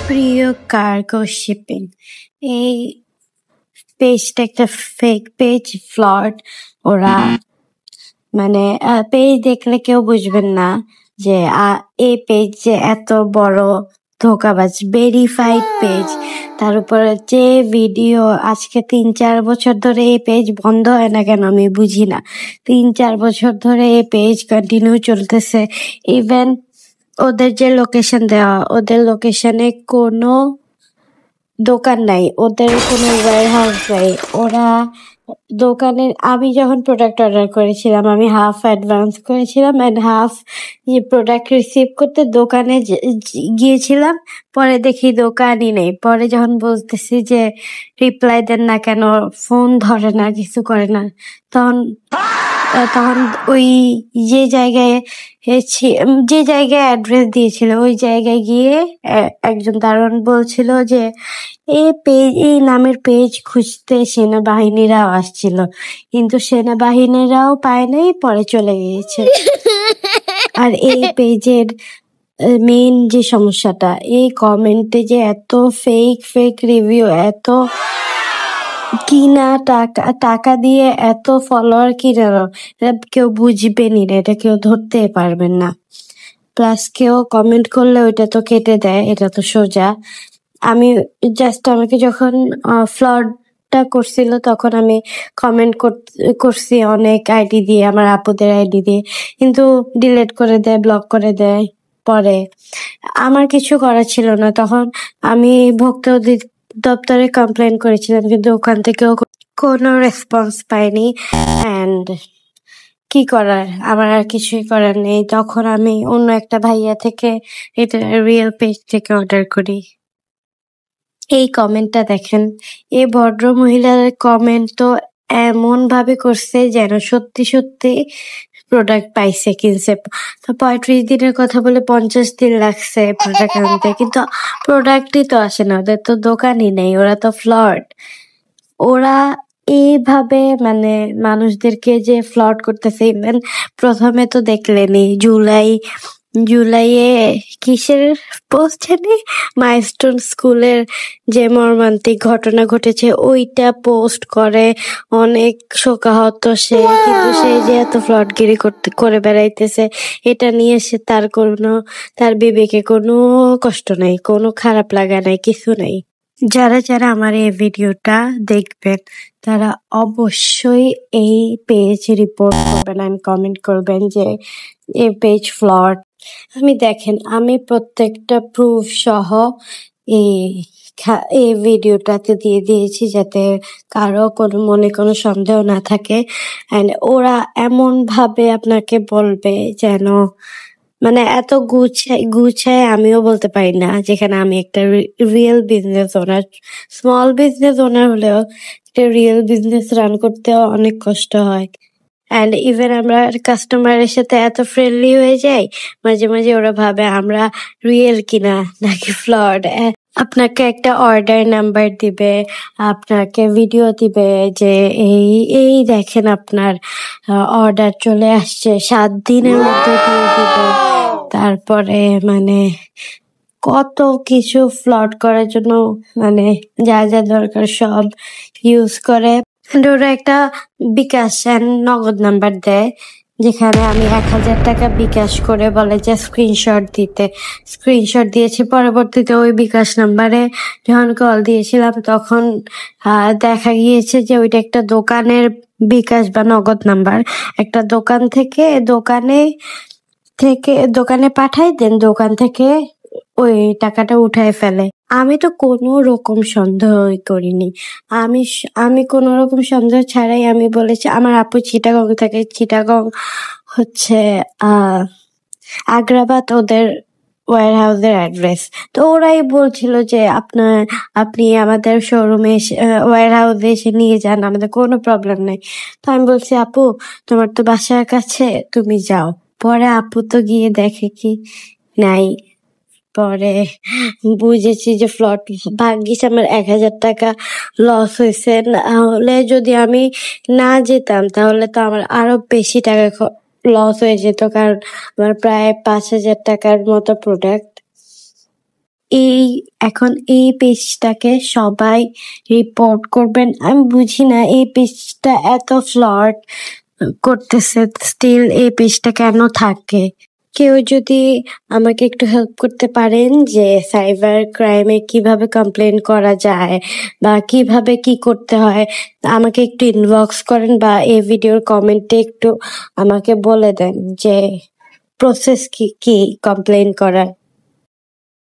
প্রিয় cargo shipping, এই পেজটা একটা ফেক পেজ, ফ্লড। ওরা মানে পেজ দেখলে কেউ বুঝবেন না যে এই পেজ যে এত বড় ধোকাবাজ। ভেরিফাইড পেজ, তার উপরে যে ভিডিও। আজকে 3-4 বছর ধরে এই পেজ বন্ধ হয় না কেন আমি বুঝি না। 3-4 বছর ধরে এই পেজ কন্টিনিউ চলতেছে। ইভেন ওদের যে লোকেশন দেওয়া, ওদের লোকেশনে কোনো দোকান নাই, ওদের কোনো ওয়্যারহাউস নাই। ওরা দোকানে, আমি যখন প্রোডাক্ট অর্ডার করেছিলাম আমি হাফ অ্যাডভান্স করেছিলাম অ্যান্ড হাফ প্রোডাক্ট রিসিভ করতে দোকানে গিয়েছিলাম। পরে দেখি দোকানই নেই। পরে যখন বলতেছি যে রিপ্লাই দেন না কেন, ফোন ধরে না, কিছু করে না, তখন তখন ওই যে জায়গায় অ্যাড্রেস দিয়েছিল ওই জায়গায় গিয়ে একজন দারোয়ান বলছিল যে এই নামের পেজ খুঁজতে সেনাবাহিনীরাও আসছিল, কিন্তু সেনাবাহিনীরাও পায় নাই, পরে চলে গিয়েছে। আর এই পেজের মেইন যে সমস্যাটা, এই কমেন্টে যে এত ফেক রিভিউ, এত কিনা টাকা দিয়ে এত ফলোয়ার কিনানো, এটা কেউ বুঝবেনি না, এটা কেউ ধরতে পারবেন না। প্লাস কেউ কমেন্ট করলে ওইটা তো কেটে দেয়, এটা তো সোজা। আমি আমাকে যখন ফ্লডটা করছিল তখন আমি কমেন্ট করছি অনেক আইডি দিয়ে, আমার আপুদের আইডি দিয়ে, কিন্তু ডিলিট করে দেয়, ব্লক করে দেয়। পরে আমার কিছু করা ছিল না, তখন আমি ভোক্তা দপ্তরে কমপ্লেন করেছিলাম, কিন্তু ওখান থেকেও কোনো রেসপন্স পাইনি। অ্যান্ড কি করার, আমার আর কিছুই করার নেই। তখন আমি অন্য একটা ভাইয়া থেকে, এটা রিয়েল পেজ থেকে অর্ডার করি। এই কমেন্টটা দেখেন, এই ভদ্র মহিলার কমেন্ট তো এমন ভাবে করছে যেন সত্যি সত্যি প্রোডাক্ট পাইছে, কিনছে। 35 দিনের কথা বলে 50 দিন লাগছে প্রোডাক্ট আনতে, কিন্তু প্রোডাক্টই তো আসে না, ওদের তো দোকানই নেই, ওরা তো ফ্লড। ওরা এইভাবে মানে মানুষদেরকে যে ফ্লড করতেছে। ইভেন প্রথমে তো দেখলেনি জুলাইয়ে কিসের পোস্ট জানি, মাইলস্টোন স্কুলের যে মর্মান্তিক ঘটনা ঘটেছে ওইটা পোস্ট করে, অনেক শোকাহত সে। কিন্তু সে যে এত ফ্লডগিরি করে বেড়াইতেছে, এটা নিয়ে তার বিবেকে কোনো কষ্ট নাই, কোনো খারাপ লাগা নাই, কিছু নাই। যারা আমার এই ভিডিওটা দেখবেন তারা অবশ্যই এই পেজ রিপোর্ট করবেন and কমেন্ট করবেন যে এই পেজ ফ্লড। আমি প্রত্যেকটা প্রুফ সহ এই ভিডিওটাতে দিয়ে দিয়েছি, যাতে কারো মনে কোনো সন্দেহ না থাকে। অ্যান্ড ওরা এমন ভাবে আপনাকে বলবে যেন মানে এত গুছায় আমিও বলতে পারি না, যেখানে আমি একটা real business owner. Small business owner হলেও একটা রিয়েল বিজনেস রান করতেও অনেক কষ্ট হয়। অ্যান্ড ইভেন আমরা কাস্টমারের সাথে এত ফ্রেন্ডলি হয়ে যাই, মাঝে মাঝে ওরা ভাবে আমরা রিয়েল কিনা নাকি ফ্লড। আপনাকে একটা অর্ডার নাম্বার দিবে, আপনাকে ভিডিও দিবে যে এই দেখেন আপনার অর্ডার চলে আসছে, 7 দিনের মধ্যে দিয়ে দিব। তারপরে মানে কত কিছু ফ্লড করার জন্য মানে যা দরকার সব ইউজ করে। ওরা একটা বিকাশ নগদ নাম্বার দেয়, যেখানে আমি 1000 টাকা বিকাশ করে বলে যে স্ক্রিনশট দিয়েছি। পরবর্তীতে ওই বিকাশ নাম্বারে যখন কল দিয়েছিলাম তখন দেখা গিয়েছে যে ওইটা একটা দোকানের বিকাশ বা নগদ নাম্বার। একটা দোকানে পাঠায় দেন, দোকান থেকে ওই টাকাটা উঠায় ফেলে। আমি তো কোনো রকম সন্দেহ করিনি, আমি কোনো রকম সন্দেহ ছাড়াই আমি বলেছি। আমার আপু চিটাগং থাকে, চিটাগং হচ্ছে আগ্রাবাদ ওদের ওয়্যারহাউসের অ্যাড্রেস। তো ওরাই বলছিল যে আপনি আমাদের শোরুমে ওয়্যারহাউসে এসে নিয়ে যান, আমাদের কোনো প্রবলেম নেই। তো আমি বলছি আপু তোমার তো বাসার কাছে, তুমি যাও। পরে আপু তো গিয়ে দেখে কি নাই। পরে বুঝেছি যে ফ্লড। ভাগ্যিস আমার 1000 টাকা লস হয়েছে, নাহলে যদি আমি না যেতাম তাহলে তো আমার আরো বেশি টাকা লস হয়ে যেত, কারণ আমার প্রায় 5000 টাকার মতো প্রোডাক্ট। এই এখন এই পেজটাকে সবাই রিপোর্ট করবেন। আমি বুঝি না এই পেজটা এত ফ্লড করতেছে, স্টিল এই পেজটা কেন থাকে। কেউ যদি আমাকে একটু হেল্প করতে পারেন যে সাইবার ক্রাইমে কিভাবে কমপ্লেন করা যায় বা কিভাবে কি করতে হয়, আমাকে একটু ইনবক্স করেন বা এই ভিডিওর কমেন্টে একটু আমাকে বলে দেন যে প্রসেস কি কি কমপ্লেন করার।